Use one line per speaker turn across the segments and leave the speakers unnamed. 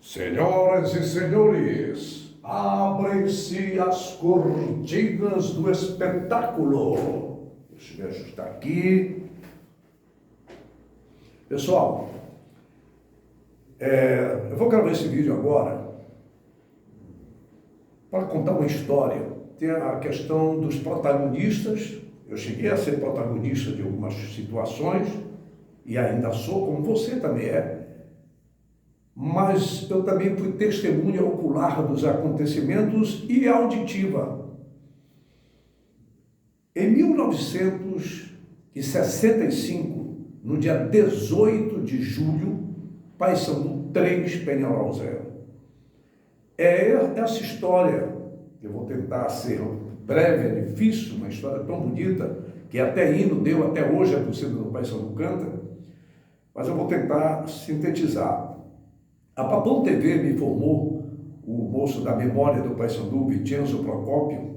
Senhoras e senhores, abrem-se as cortinas do espetáculo. Deixa eu me ajustar aqui. Pessoal, eu vou gravar esse vídeo agora para contar uma história. Tem a questão dos protagonistas. Eu cheguei a ser protagonista de algumas situações e ainda sou, como você também é. Mas eu também fui testemunha ocular dos acontecimentos e auditiva. Em 1965, no dia 18 de julho, Paysandu 3, Peñarol 0. É essa história, eu vou tentar ser breve, é difícil, uma história tão bonita, que até hino deu, até hoje a torcida do Paysandu canta, mas eu vou tentar sintetizar. A Papão TV me informou, o moço da memória do Paysandu, Vincenzo Procópio,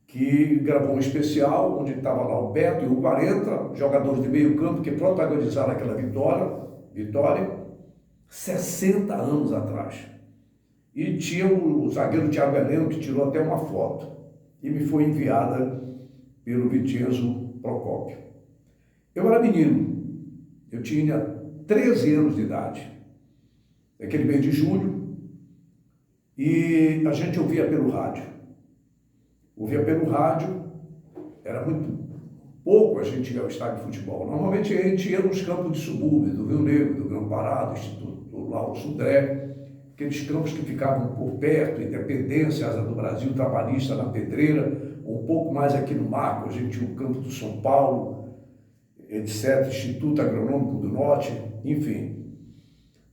que gravou um especial onde estava lá o Beto e o 40, jogadores de meio campo que protagonizaram aquela vitória 60 anos atrás. E tinha o zagueiro Thiago Heleno, que tirou até uma foto, e me foi enviada pelo Vincenzo Procópio. Eu era menino, eu tinha 13 anos de idade. Aquele mês de julho, e a gente ouvia pelo rádio. Era muito pouco a gente ia ao estádio de futebol. Normalmente a gente ia nos campos de subúrbio, do Rio Negro, do Grão-Pará, do Instituto Lauro Sudré, aqueles campos que ficavam por perto, Independência, Asa do Brasil, Trabalhista, na Pedreira, um pouco mais aqui no Marco, a gente tinha o campo do São Paulo, etc., Instituto Agronômico do Norte, enfim.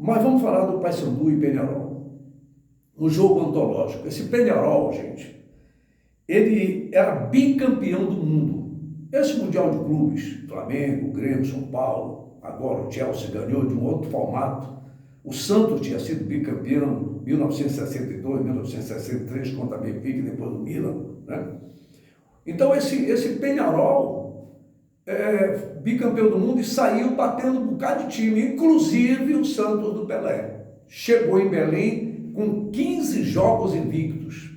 Mas vamos falar do Paysandu e Peñarol. Um jogo antológico. Esse Peñarol, gente, ele era bicampeão do mundo. Esse Mundial de Clubes, Flamengo, Grêmio, São Paulo, agora o Chelsea ganhou de um outro formato. O Santos tinha sido bicampeão em 1962, 1963, contra a Benfica e depois o Milan, né? Então esse Peñarol bicampeão do mundo e saiu batendo um bocado de time, inclusive o Santos do Pelé. Chegou em Belém com 15 jogos invictos.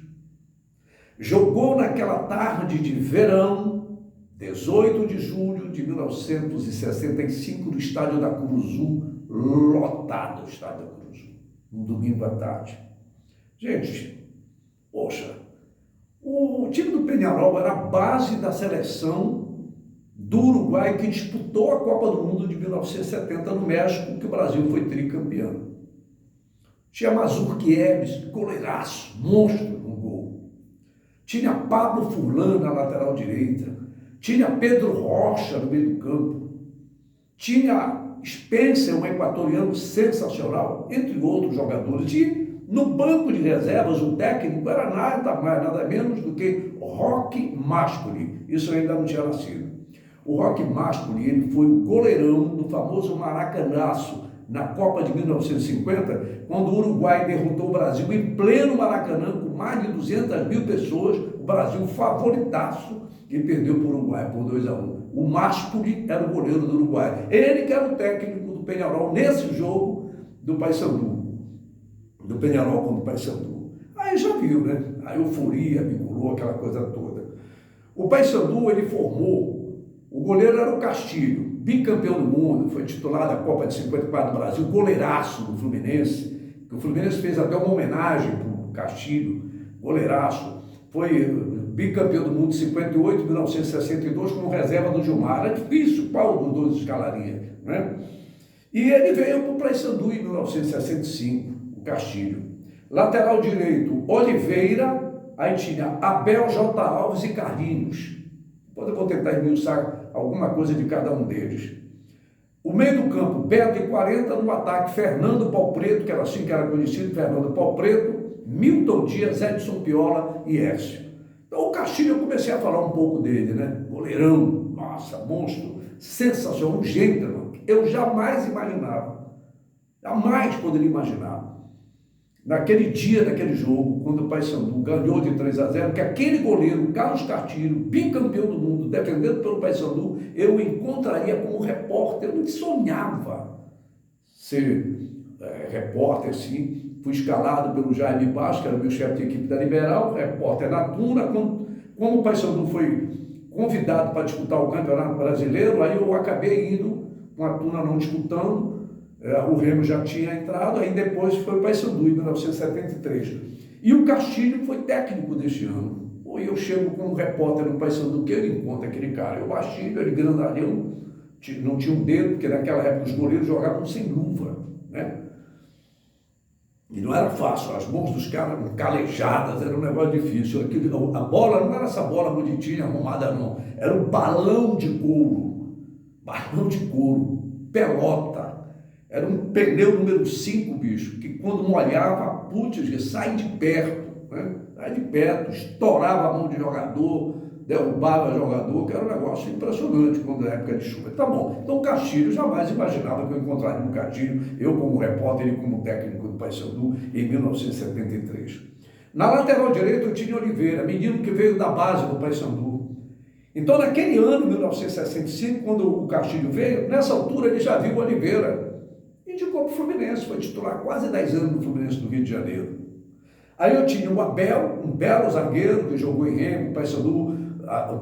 Jogou naquela tarde de verão, 18 de julho de 1965, no estádio da Curuzu, lotado o estádio da Curuzu, um domingo à tarde. Gente, poxa, o time do Peñarol era a base da seleção do Uruguai, que disputou a Copa do Mundo de 1970 no México, que o Brasil foi tricampeão. Tinha Mazurkiewicz, goleiraço, monstro no gol. Tinha Pablo Furlan na lateral direita. Tinha Pedro Rocha no meio do campo. Tinha Spencer, um equatoriano sensacional, entre outros jogadores. E no banco de reservas, o técnico era nada mais, nada menos do que Roque Máscoli. Isso eu ainda não tinha nascido. O Roque Máscoli, ele foi o goleirão do famoso Maracanaço na Copa de 1950, quando o Uruguai derrotou o Brasil em pleno Maracanã, com mais de 200 mil pessoas, o Brasil favoritaço, e perdeu para o Uruguai por 2-1. O Máscoli era o goleiro do Uruguai. Ele que era o técnico do Peñarol nesse jogo do Paysandu, do Peñarol contra o Paysandu. Aí já viu, né? A euforia vinculou aquela coisa toda. O Paysandu, ele formou. O goleiro era o Castilho, bicampeão do mundo, foi titular da Copa de 54 do Brasil, goleiraço do Fluminense, que o Fluminense fez até uma homenagem para o Castilho, goleiraço. Foi bicampeão do mundo em 58, 1962, como reserva do Gilmar. Era difícil, qual dos dois escalaria, né? E ele veio para o Paysandu em 1965, o Castilho. Lateral direito, Oliveira, aí tinha Abel J. Alves e Carlinhos. Depois eu vou tentar esmiuçar alguma coisa de cada um deles. O meio do campo, Beto e 40, no ataque, Fernando Pau Preto, que era assim que era conhecido, Fernando Pau Preto, Milton Dias, Edson Piola e Hércio. Então o Castilho, eu comecei a falar um pouco dele, né? Goleirão, nossa, monstro, sensacional, um gentleman. Eu jamais poderia imaginar, naquele dia, naquele jogo, quando o Paysandu ganhou de 3-0, que aquele goleiro, Carlos Castilho, bicampeão do mundo, defendendo pelo Paysandu, eu o encontraria como repórter. Eu não sonhava ser repórter, sim, fui escalado pelo Jaime Baixo, que era o meu chefe de equipe da Liberal, repórter na Tuna. Como o Paysandu foi convidado para disputar o Campeonato Brasileiro, aí eu acabei indo com a Tuna não disputando, o Remo já tinha entrado, aí depois foi o Paysandu em 1973. E o Castilho foi técnico deste ano. E eu chego como repórter no Paysandu, que ele encontra aquele cara, eu baixinho, ele grandalhão, não tinha um dedo, porque naquela época os goleiros jogavam sem luva, né? E não era fácil, as mãos dos caras calejadas, era um negócio difícil. A bola não era essa bola bonitinha, arrumada, não. Era um balão de couro, pelota. Era um pneu número 5, bicho, que quando molhava, putz, sai de perto, né? Sai de perto, estourava a mão de jogador, derrubava jogador, que era um negócio impressionante quando era época de chuva. Tá bom, então o Castilho, jamais imaginava que eu encontraria no Castilho, eu como repórter e como técnico do Paysandu, em 1973. Na lateral direita eu tinha Oliveira, menino que veio da base do Paysandu. Então naquele ano, 1965, quando o Castilho veio, nessa altura ele já viu o Oliveira. Indicou para o Fluminense, foi titular quase 10 anos no Fluminense do Rio de Janeiro. Aí eu tinha o Abel, um belo zagueiro que jogou em Remo, Paysandu,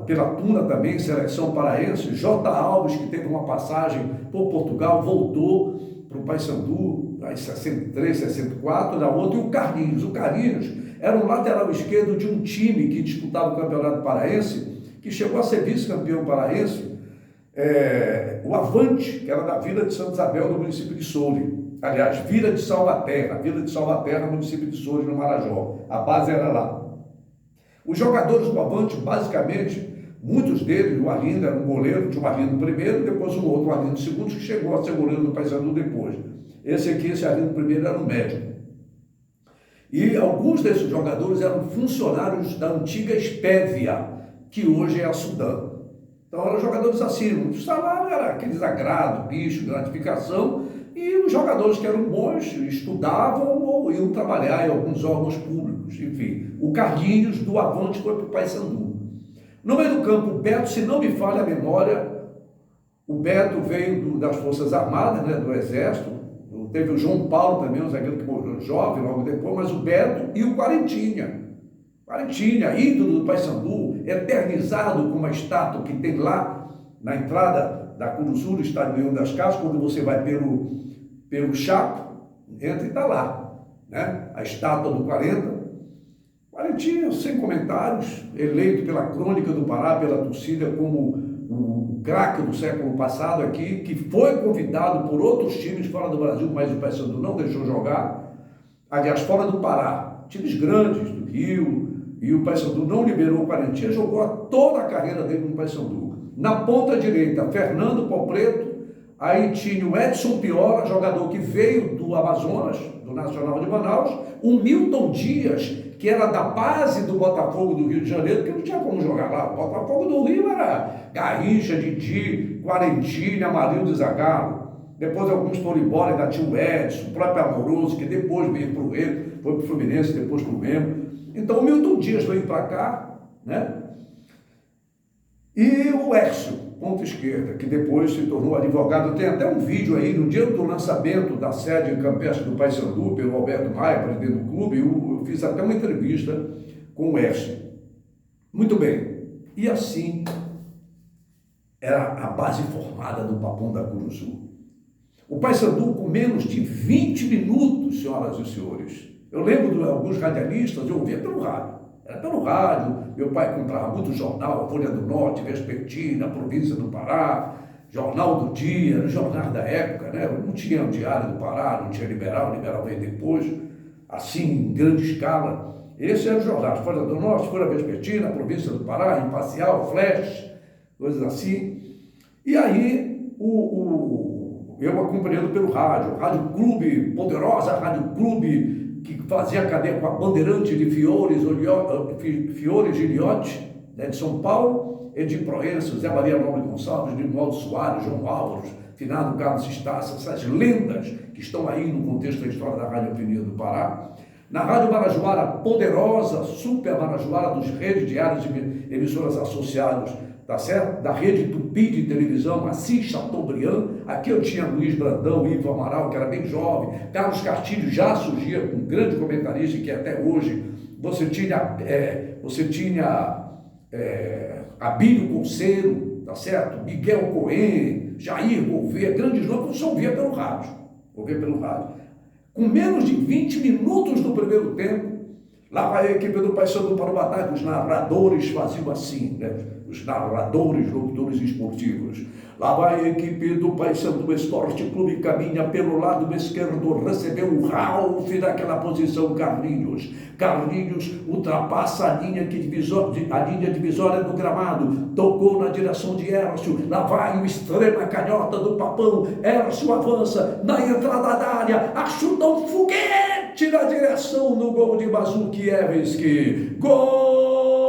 pela Tuna também, seleção paraense, J. Alves, que teve uma passagem por Portugal, voltou para o Paysandu, em 63, 64, da outra, e o Carlinhos. O Carlinhos era um lateral esquerdo de um time que disputava o Campeonato Paraense, que chegou a ser vice-campeão paraense, o Avante, que era da Vila de Santa Isabel, do município de Soule. Aliás, Vila de Salvaterra, município de Soule, no Marajó. A base era lá. Os jogadores do Avante, basicamente, muitos deles, o Arlindo era um goleiro, tinha o Arlindo primeiro, depois um outro, o Arlindo segundo, que chegou a ser goleiro do Paysandu depois. Esse Arlindo primeiro era um médico. E alguns desses jogadores eram funcionários da antiga Espévia, que hoje é a Sudã. Então eram jogadores assim, o salário era aquele desagrado, bicho, gratificação, e os jogadores que eram bons estudavam ou iam trabalhar em alguns órgãos públicos, enfim. O Carlinhos do Avante foi para o Paysandu. No meio do campo, o Beto, se não me falha a memória, o Beto veio das Forças Armadas, né, do Exército. Teve o João Paulo também, um zagueiro que morreu jovem logo depois, mas o Beto e o Quarentinha, ídolo do Paysandu, eternizado com uma estátua que tem lá na entrada da Curuzu, do Estádio Leão das Casas, quando você vai pelo Chaco, entra e está lá, né? A estátua do Quarentinha, sem comentários, eleito pela Crônica do Pará, pela torcida, como o craque do século passado aqui, que foi convidado por outros times fora do Brasil, mas o Paysandu não deixou jogar, aliás, fora do Pará, times grandes do Rio, e o Paysandu não liberou o Quarentinha, jogou toda a carreira dele no Paysandu. Na ponta direita, Fernando Popreto, aí tinha o Edson Piola, jogador que veio do Amazonas, do Nacional de Manaus, o Milton Dias, que era da base do Botafogo do Rio de Janeiro, que não tinha como jogar lá. O Botafogo do Rio era Garrincha, Didi, Quarentinha, Amarildo e Zagallo. Depois alguns foram embora, ainda tinha o Edson, o próprio Amoroso, que depois veio para o Remo, foi para o Fluminense, depois para o Remo. Então o Milton Dias veio para cá, né? E o Hércio, ponta esquerda, que depois se tornou advogado. Tem até um vídeo aí, no dia do lançamento da sede campestre do Paysandu, pelo Alberto Maia, presidente do clube, eu fiz até uma entrevista com o Hércio. Muito bem. E assim era a base formada do Papão da Curuzu. O Paysandu, com menos de 20 minutos, senhoras e senhores. Eu lembro de alguns radialistas, eu ouvia pelo rádio. Era pelo rádio, meu pai comprava muito jornal, Folha do Norte, Vespertina, Província do Pará, Jornal do Dia, os jornais da época, né? Não tinha o Diário do Pará, não tinha Liberal veio depois, assim, em grande escala. Esse era o jornal, Folha do Norte, Folha Vespertina, Província do Pará, Imparcial, Flash, coisas assim. E aí, eu acompanhando pelo rádio, Rádio Clube Poderosa, Rádio Clube, que fazia cadeia com a Bandeirante de Fiores Giliotti, né, de São Paulo, Edir Proença, Zé Maria Nobre Gonçalves, Grimaldo Soares, João Álvares, finado Carlos Estácio, essas lendas que estão aí no contexto da história da Rádio Avenida do Pará. Na Rádio Marajoara Poderosa, Super Marajoara, dos redes diárias e emissoras associadas, tá certo? Da Rede Tupi de televisão, Assis Chateaubriand, Aqui eu tinha Luiz Brandão, Ivo Amaral, que era bem jovem, Carlos Castilho já surgia um grande comentarista, que até hoje você tinha Abílio Conceiro, tá certo? Miguel Cohen, Jair Gouveia, grandes nomes, você ouvia pelo rádio. Com menos de 20 minutos do primeiro tempo, lá vai a equipe do Paysandu para o ataque, os narradores faziam assim, né? Os narradores, locutores esportivos. Lá vai a equipe do Paysandu Esporte Clube, caminha pelo lado esquerdo, recebeu o Ralf naquela posição, Carlinhos. Carlinhos ultrapassa a linha divisória do gramado, tocou na direção de Hércio, lá vai o extrema canhota do Papão, Hércio avança na entrada da área, achuta um foguete na direção do gol de Bazukiewski. Gol!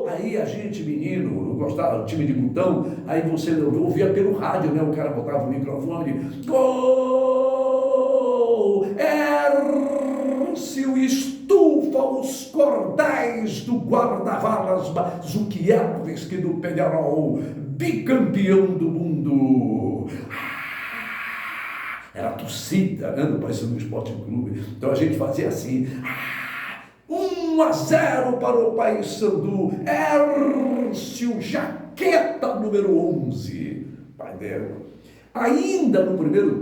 Aí a gente, menino, eu gostava do time de botão, aí você ouvia pelo rádio, né? O cara botava o microfone, gol! Hércio estufa os cordéis do guarda-valas Bazukiewski do Peñarol, bicampeão do mundo. Era a torcida, né, do Paysandu Esporte Clube. Então a gente fazia assim, 1-0 para o Paysandu, Hércio, jaqueta número 11. Pai dela. Ainda no primeiro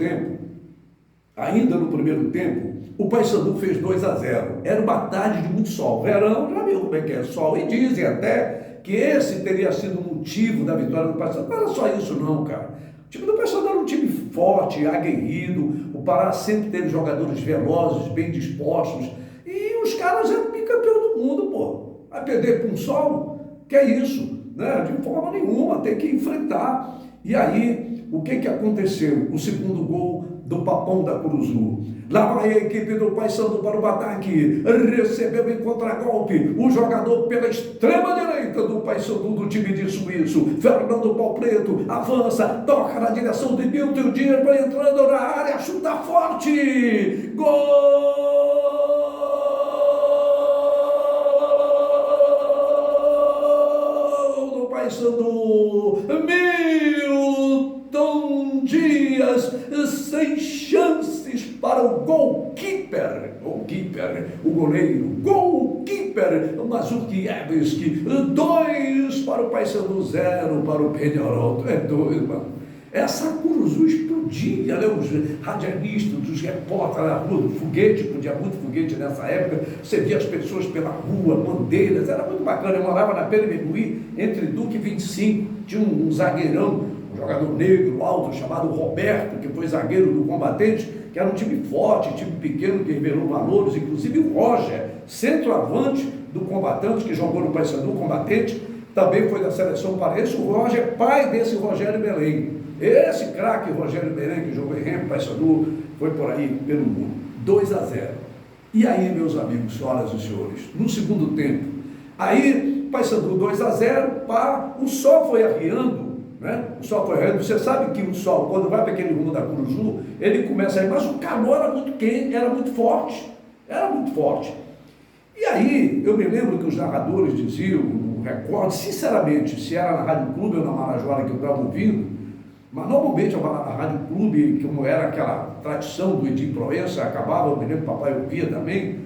tempo, o Paysandu fez 2-0. Era uma tarde de muito sol. Verão, já viu como é que é sol. E dizem até que esse teria sido o motivo da vitória do Paysandu. Não era só isso não, cara. O time do Paysandu era um time forte, aguerrido. O Pará sempre teve jogadores velozes, bem dispostos. E os caras eram bicampeão do mundo, pô. Vai perder com um sol? Que é isso? Né? De forma nenhuma, tem que enfrentar. E aí, o que aconteceu? O segundo gol do Papão da Curuzu. Lá vai a equipe do Paysandu para o ataque. Recebeu em contragolpe o jogador pela extrema direita do Paysandu, do time de Suíço. Fernando Pau Preto avança, toca na direção de Milton Dias, vai entrando na área, chuta forte. Gol do Paysandu. Milton Dias, sem chances para o goalkeeper, o goleiro, goalkeeper, Bazukiewski, 2 para o Paysandu, 0 para o Peñarol. Tu é doido, mano. Essa Curuzu explodia, né? Os radialistas, os repórteres na rua, do foguete, podia muito foguete nessa época, você via as pessoas pela rua, bandeiras, era muito bacana. Eu morava na Pena Menuí, entre Duque e 25, tinha um zagueirão, um jogador negro, alto, chamado Roberto, que foi zagueiro do Combatente, que era um time forte, time pequeno, que revelou valores, inclusive o Roger, centroavante do Combatente, que jogou no Paysandu, Combatente, também foi da seleção paraense. O Roger, pai desse Rogério Belém. Esse craque Rogério Belém, que jogou em Remo, Paysandu, foi por aí pelo mundo. 2-0. E aí, meus amigos, senhoras e senhores, no segundo tempo, aí Paysandu 2-0, o sol foi arriando, né? O sol foi arriando. Você sabe que o sol, quando vai para aquele rumo da Curuzu, ele começa a ir, mas o calor era muito quente, era muito forte. E aí, eu me lembro que os narradores diziam, não recordo, sinceramente, se era na Rádio Clube ou na Marajoara que eu estava ouvindo, mas normalmente a Rádio Clube, como era aquela tradição do Edir Proença, acabava, eu me lembro que o papai ouvia também,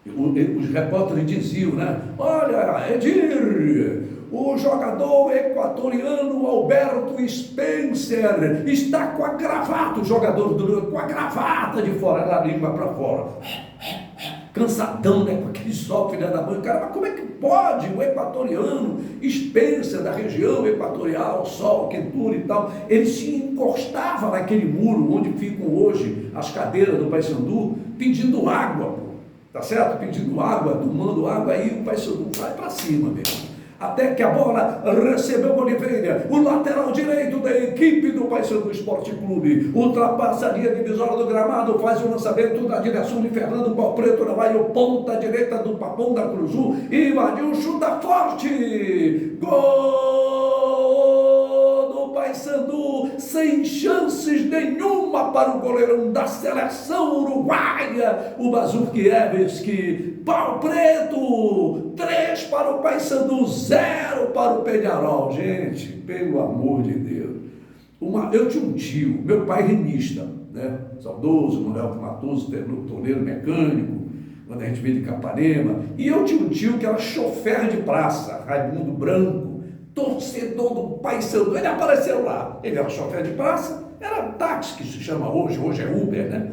os repórteres diziam, né? Olha, Edir, o jogador equatoriano Alberto Spencer está com a gravata, o jogador com a gravata de fora, da língua para fora. Cansadão, né? Com aquele sol, filha da mãe. Cara, mas como é que pode o equatoriano, Spencer, da região equatorial, sol, quentura e tal, ele se encostava naquele muro onde ficam hoje as cadeiras do Paysandu, pedindo água, pô. Tá certo? Pedindo água, tomando água, aí o Paysandu vai para cima mesmo. Até que a bola recebeu o Oliveira, o lateral direito da equipe do Paysandu Esporte Clube, ultrapassa a linha divisória do gramado, faz o lançamento na direção de Fernando Pau Preto, lá vai o ponta direita do Papão da Curuzu, invadiu, chuta forte, gol do Paysandu, sem chances nenhuma para o goleirão da seleção uruguaia, o Mazurkiewicz. Pau preto, 3 para o Paysandu, 0 para o Peñarol. Gente, pelo amor de Deus. Eu tinha um tio, meu pai renista, né? Saudoso, Manuel Matoso, torneiro mecânico, quando a gente veio de Capanema. E eu tinha um tio que era chofer de praça, Raimundo Branco, torcedor do Paysandu. Ele apareceu lá. Ele era chofer de praça, era táxi que se chama hoje é Uber, né?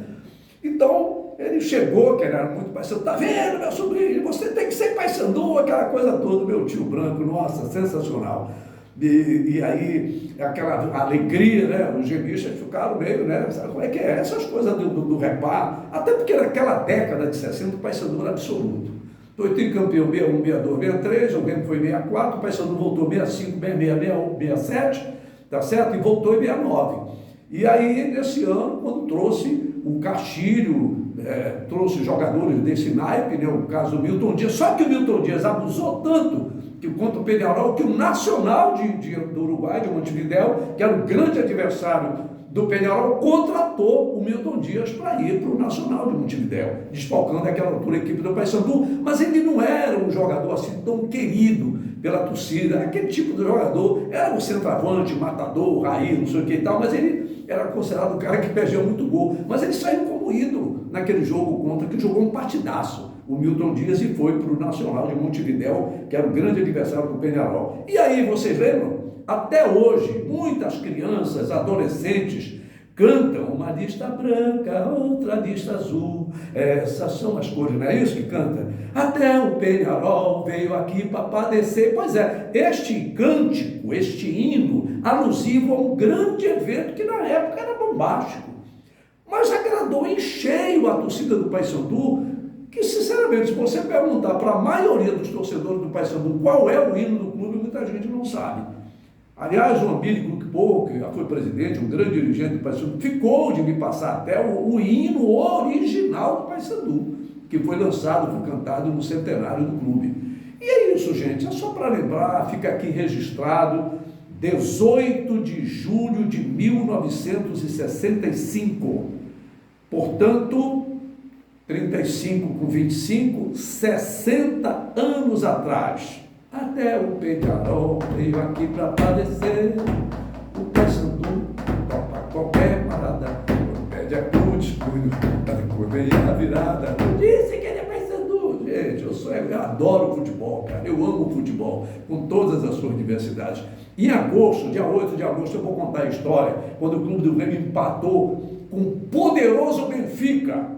Então, ele chegou, que ele era muito Paysandu. Tá vendo, meu sobrinho? Você tem que ser Paysandu, aquela coisa toda. Meu tio Branco, nossa, sensacional. E aí, aquela alegria, né? Os gemistas ficaram meio, né? Sabe como é que é? Essas coisas do repar. Até porque naquela década de 60 o Paysandu era absoluto. Foi tricampeão 61, 62, 63, o Grêmio foi 64, o Paysandu voltou 65, 66, 67, tá certo? E voltou em 69. E aí, nesse ano, quando trouxe o Castilho, trouxe jogadores desse naipe, né? O caso do Milton Dias, só que o Milton Dias abusou tanto que contra o Peñarol, que o Nacional do Uruguai, de Montevidéu, que era o grande adversário do Peñarol, contratou o Milton Dias para ir para o Nacional de Montevidéu, desfalcando aquela altura a equipe do Paysandu, mas ele não era um jogador assim tão querido pela torcida, aquele tipo de jogador, era um centroavante, matador, raiz, não sei o que e tal, mas ele era considerado um cara que perdia muito gol, mas ele saiu como ídolo naquele jogo contra, que jogou um partidaço, o Milton Dias, e foi para o Nacional de Montevidéu, que era o grande adversário do Peñarol. E aí, vocês lembram? Até hoje, muitas crianças, adolescentes, cantam uma lista branca, outra lista azul. Essas são as cores, não é isso que canta? Até o Peñarol veio aqui para padecer. Pois é, este cântico, este hino, alusivo a um grande evento que na época era bombástico, mas agradou em cheio a torcida do Paysandu, que sinceramente, se você perguntar para a maioria dos torcedores do Paysandu qual é o hino do clube, muita gente não sabe. Aliás, o Ambílio Gluckpol, que já foi presidente, um grande dirigente do Paysandu, ficou de me passar até o hino original do Paysandu, que foi lançado, foi cantado no centenário do clube. E é isso, gente, é só para lembrar, fica aqui registrado, 18 de julho de 1965. Portanto, 35 com 25, 60 anos atrás. Até o Peñarol veio aqui para padecer, o Paysandu topa qualquer parada, pede a cruz, vem a virada. Eu disse que ele é Paysandu. Gente, eu adoro futebol, cara, eu amo futebol, com todas as suas diversidades. Em agosto, dia 8 de agosto, eu vou contar a história, quando o Clube do Grêmio empatou com o poderoso Benfica,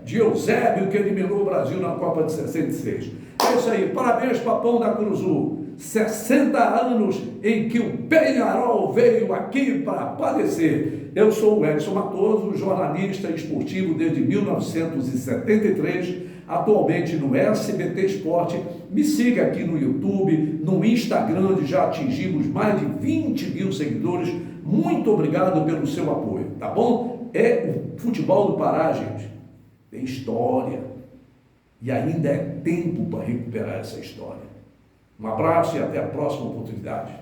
de Eusébio, que eliminou o Brasil na Copa de 66. É isso aí, parabéns, Papão da Cruzul. 60 anos em que o Peñarol veio aqui para padecer. Eu sou o Edson Matoso, jornalista esportivo desde 1973, atualmente no SBT Esporte. Me siga aqui no YouTube, no Instagram, onde já atingimos mais de 20 mil seguidores. Muito obrigado pelo seu apoio, tá bom? É o futebol do Pará, gente. Tem história. E ainda é tempo para recuperar essa história. Um abraço e até a próxima oportunidade.